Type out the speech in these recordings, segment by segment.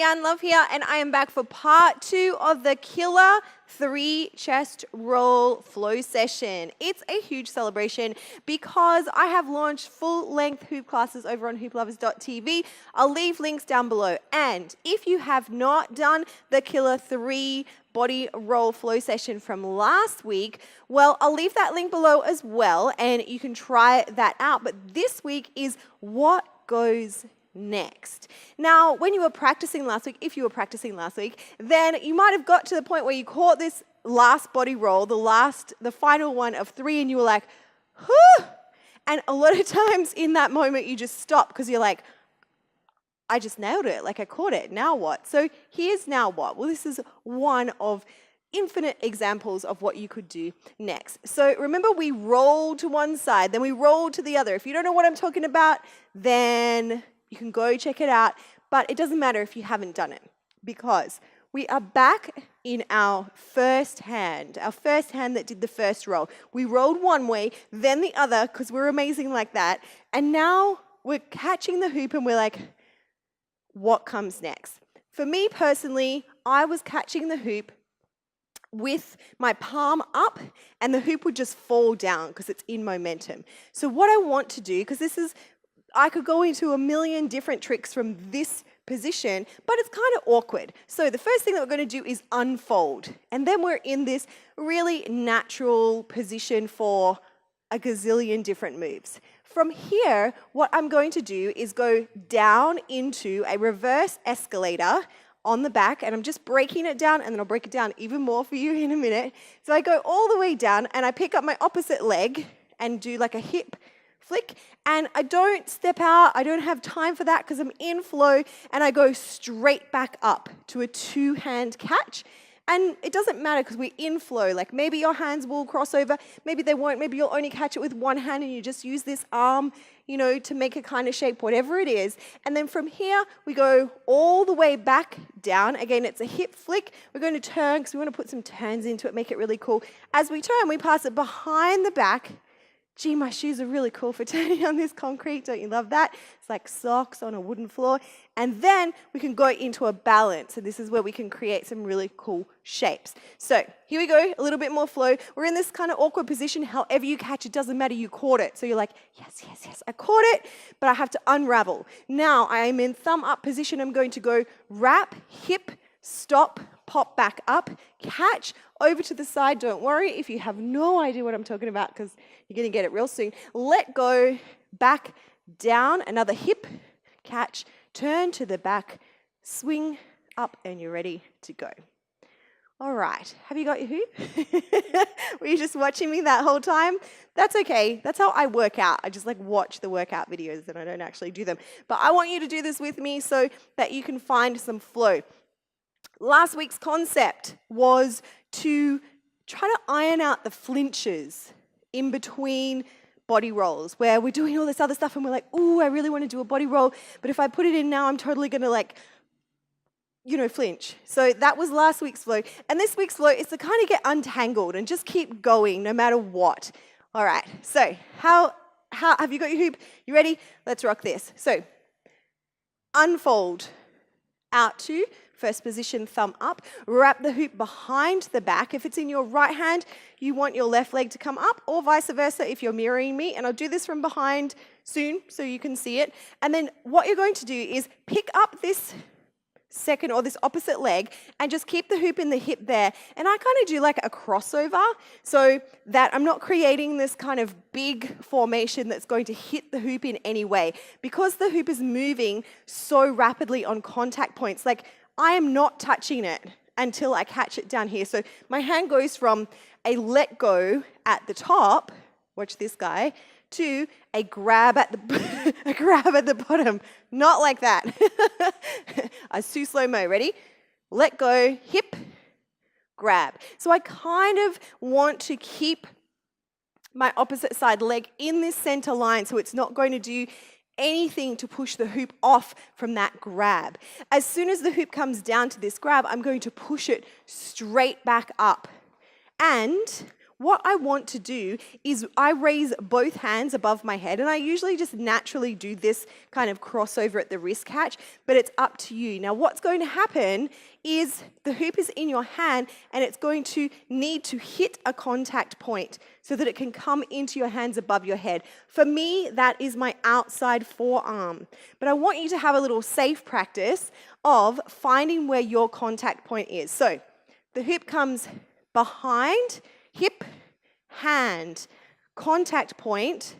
Deanne Love here, and I am back for part 2 of the Killer 3 chest roll flow session. It's a huge celebration because I have launched full-length hoop classes over on hooplovers.tv. I'll leave links down below. And if you have not done the Killer 3 body roll flow session from last week, well, I'll leave that link below as well, and you can try that out. But this week is what goes next. Now, when you were practicing last week, if you were practicing last week, then you might have got to the point where you caught this last body roll, the final one of 3, and you were like, whew! And a lot of times in that moment, you just stop because you're like, I just nailed it, like I caught it, now what? So here's now what. Well, this is one of infinite examples of what you could do next. So remember, we roll to one side, then we roll to the other. If you don't know what I'm talking about, then you can go check it out, but it doesn't matter if you haven't done it because we are back in our first hand that did the first roll. We rolled one way, then the other, because we're amazing like that, and now we're catching the hoop and we're like, what comes next? For me personally, I was catching the hoop with my palm up and the hoop would just fall down because it's in momentum. So what I want to do, because I could go into a million different tricks from this position, but it's kind of awkward. So the first thing that we're going to do is unfold. And then we're in this really natural position for a gazillion different moves. From here, what I'm going to do is go down into a reverse escalator on the back, and I'm just breaking it down, and then I'll break it down even more for you in a minute. So I go all the way down, and I pick up my opposite leg and do like a hip flick, and I don't step out, I don't have time for that because I'm in flow, and I go straight back up to a 2-hand catch. And it doesn't matter because we're in flow, like maybe your hands will cross over, maybe they won't, maybe you'll only catch it with one hand and you just use this arm, to make a kind of shape, whatever it is. And then from here, we go all the way back down. Again, it's a hip flick. We're going to turn because we want to put some turns into it, make it really cool. As we turn, we pass it behind the back. Gee, my shoes are really cool for turning on this concrete. Don't you love that? It's like socks on a wooden floor. And then we can go into a balance. And this is where we can create some really cool shapes. So here we go, a little bit more flow. We're in this kind of awkward position. However you catch it, doesn't matter, you caught it. So you're like, yes, yes, yes, I caught it, but I have to unravel. Now I am in thumb up position. I'm going to go wrap, hip, stop, pop back up, catch, over to the side. Don't worry if you have no idea what I'm talking about because you're going to get it real soon. Let go, back, down, another hip, catch, turn to the back, swing up, and you're ready to go. All right, have you got your hoop? Were you just watching me that whole time? That's okay. That's how I work out. I just watch the workout videos and I don't actually do them. But I want you to do this with me so that you can find some flow. Last week's concept was to try to iron out the flinches in between body rolls where we're doing all this other stuff and we're like, ooh, I really want to do a body roll, but if I put it in now, I'm totally going to flinch. So that was last week's flow. And this week's flow is to kind of get untangled and just keep going no matter what. All right, so how have you got your hoop? You ready? Let's rock this. So unfold, out to first position, thumb up. Wrap the hoop behind the back. If it's in your right hand, you want your left leg to come up, or vice versa if you're mirroring me. And I'll do this from behind soon so you can see it. And then what you're going to do is pick up this second or this opposite leg and just keep the hoop in the hip there. And I kind of do like a crossover so that I'm not creating this kind of big formation that's going to hit the hoop in any way. Because the hoop is moving so rapidly on contact points, like I am not touching it until I catch it down here. So my hand goes from a let go at the top, watch this guy, to a grab at the bottom. Not like that. I too slow-mo. Ready? Let go, hip, grab. So I kind of want to keep my opposite side leg in this center line so it's not going to do anything to push the hoop off from that grab. As soon as the hoop comes down to this grab, I'm going to push it straight back up. And what I want to do is I raise both hands above my head, and I usually just naturally do this kind of crossover at the wrist catch, but it's up to you. Now, what's going to happen is the hoop is in your hand, and it's going to need to hit a contact point so that it can come into your hands above your head. For me, that is my outside forearm. But I want you to have a little safe practice of finding where your contact point is. So the hoop comes behind, hip, hand. Contact point,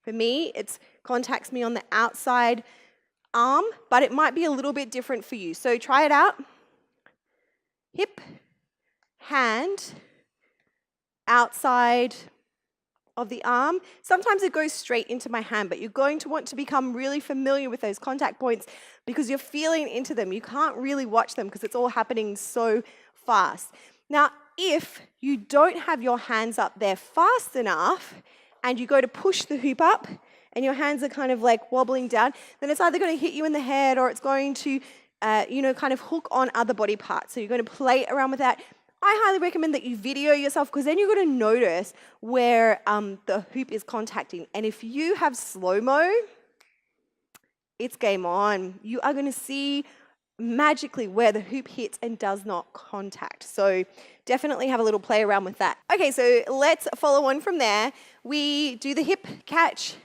for me, it contacts me on the outside arm, but it might be a little bit different for you. So try it out. Hip, hand, outside of the arm. Sometimes it goes straight into my hand, but you're going to want to become really familiar with those contact points because you're feeling into them. You can't really watch them because it's all happening so fast. Now, if you don't have your hands up there fast enough and you go to push the hoop up and your hands are kind of like wobbling down, then it's either going to hit you in the head or it's going to, kind of hook on other body parts. So you're going to play around with that. I highly recommend that you video yourself because then you're going to notice where the hoop is contacting. And if you have slow-mo, it's game on. You are going to see magically where the hoop hits and does not contact. So definitely have a little play around with that. Okay, so let's follow on from there. We do the hip catch,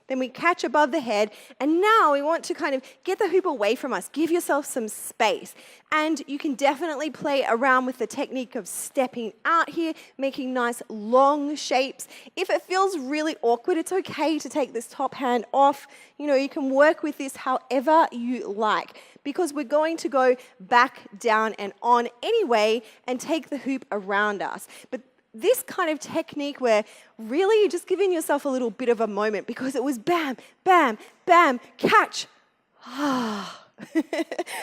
then we catch above the head, and now we want to kind of get the hoop away from us. Give yourself some space. And you can definitely play around with the technique of stepping out here, making nice long shapes. If it feels really awkward, it's okay to take this top hand off. You can work with this however you like because we're going to go back, down, and on anyway and take the hoop around us. But this kind of technique where really you're just giving yourself a little bit of a moment because it was bam, bam, bam, catch.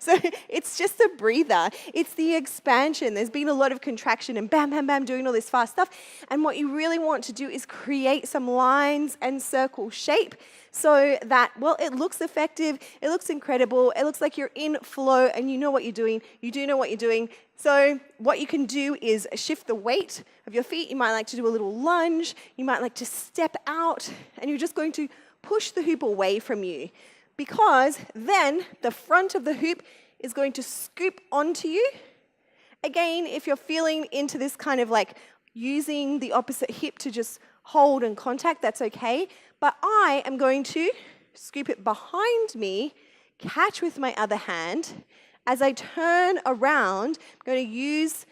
So it's just a breather. It's the expansion. There's been a lot of contraction and bam, bam, bam, doing all this fast stuff. And what you really want to do is create some lines and circle shape so that, it looks effective, it looks incredible, it looks like you're in flow and you know what you're doing, you do know what you're doing. So what you can do is shift the weight of your feet. You might like to do a little lunge, you might like to step out, and you're just going to push the hoop away from you because then the front of the hoop is going to scoop onto you. Again, if you're feeling into this kind of like using the opposite hip to just hold and contact, that's okay. But I am going to scoop it behind me, catch with my other hand. As I turn around, I'm going to use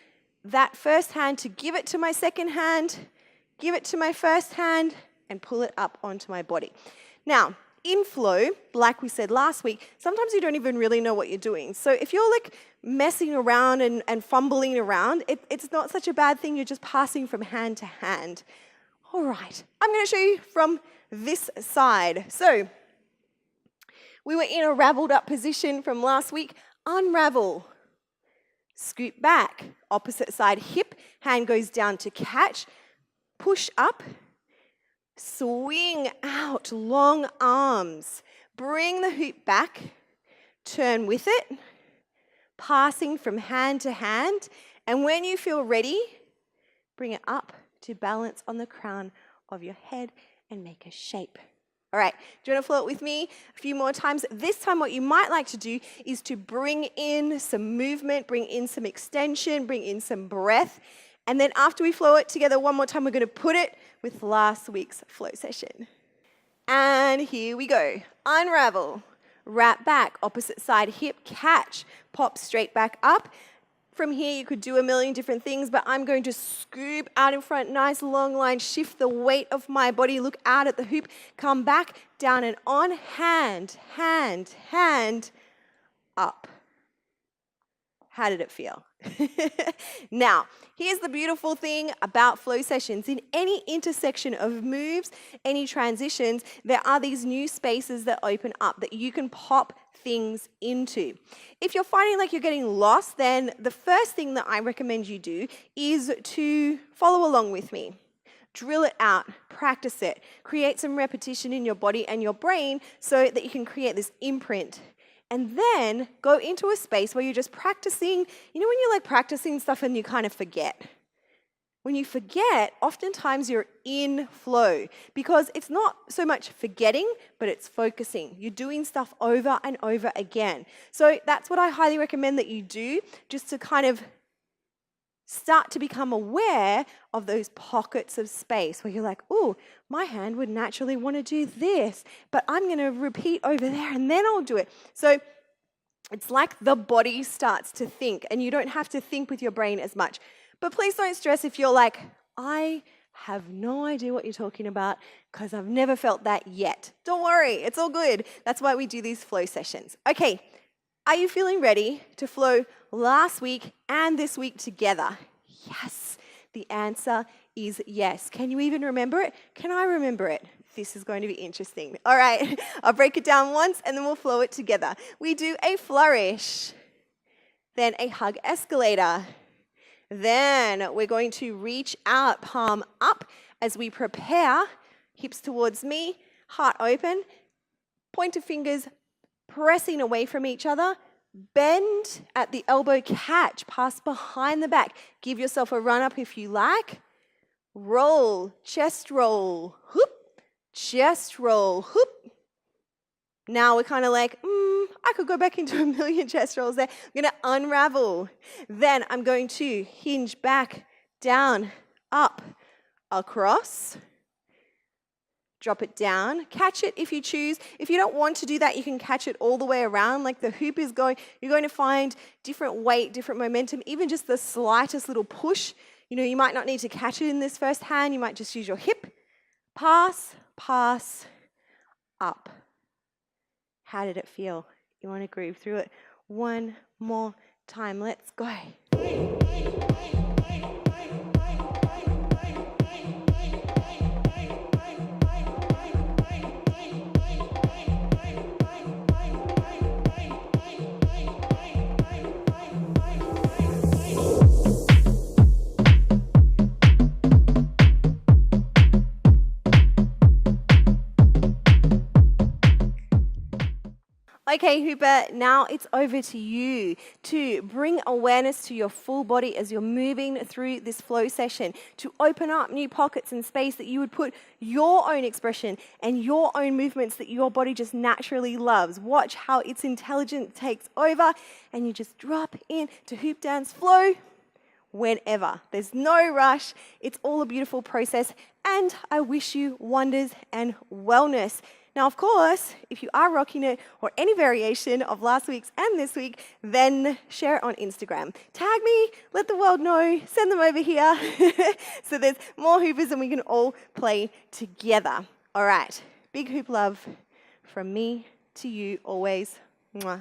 that first hand to give it to my second hand, give it to my first hand, and pull it up onto my body. Now, in flow, like we said last week, sometimes you don't even really know what you're doing. So if you're like messing around and fumbling around, it's not such a bad thing. You're just passing from hand to hand. All right, I'm going to show you from this side. So we were in a raveled up position from last week. Unravel, scoop back, opposite side hip, hand goes down to catch, push up, swing out, long arms, bring the hoop back, turn with it, passing from hand to hand, and when you feel ready, bring it up to balance on the crown of your head and make a shape. All right, do you want to flow it with me a few more times? This time what you might like to do is to bring in some movement, bring in some extension, bring in some breath. And then after we flow it together one more time, we're going to put it with last week's flow session. And here we go. Unravel, wrap back, opposite side hip, catch, pop straight back up. From here, you could do a million different things, but I'm going to scoop out in front, nice long line, shift the weight of my body, look out at the hoop, come back, down and on, hand, hand, hand, up. How did it feel? Now, here's the beautiful thing about flow sessions. In any intersection of moves, any transitions, there are these new spaces that open up that you can pop things into. If you're finding like you're getting lost, then the first thing that I recommend you do is to follow along with me. Drill it out, practice it, create some repetition in your body and your brain so that you can create this imprint. And then go into a space where you're just practicing. You know when you're like practicing stuff and you kind of forget? When you forget, oftentimes you're in flow because it's not so much forgetting, but it's focusing. You're doing stuff over and over again. So that's what I highly recommend that you do, just to kind of start to become aware of those pockets of space where you're like, oh, my hand would naturally want to do this, but I'm going to repeat over there and then I'll do it. So it's like the body starts to think, and you don't have to think with your brain as much. But please don't stress if you're like, I have no idea what you're talking about because I've never felt that yet. Don't worry, it's all good. That's why we do these flow sessions. Okay, are you feeling ready to flow last week and this week together? Yes, the answer is yes. Can you even remember it? Can I remember it? This is going to be interesting. All right, I'll break it down once and then we'll flow it together. We do a flourish, then a hug escalator. Then we're going to reach out, palm up as we prepare, hips towards me, heart open, pointer fingers pressing away from each other, bend at the elbow, catch, pass behind the back. Give yourself a run up if you like. Roll, chest roll, whoop, chest roll, whoop. Now we're kind of like, I could go back into a million chest rolls there. I'm going to unravel. Then I'm going to hinge back, down, up, across. Drop it down. Catch it if you choose. If you don't want to do that, you can catch it all the way around. Like the hoop is going, you're going to find different weight, different momentum, even just the slightest little push. You know, you might not need to catch it in this first hand. You might just use your hip. Pass, pass, up. How did it feel? You want to groove through it one more time. Let's go. Okay, Hooper, now it's over to you to bring awareness to your full body as you're moving through this flow session, to open up new pockets and space that you would put your own expression and your own movements that your body just naturally loves. Watch how its intelligence takes over and you just drop into hoop dance flow whenever. There's no rush. It's all a beautiful process, and I wish you wonders and wellness. Now, of course, if you are rocking it or any variation of last week's and this week, then share it on Instagram. Tag me, let the world know, send them over here so there's more hoopers and we can all play together. All right, big hoop love from me to you always. Mwah.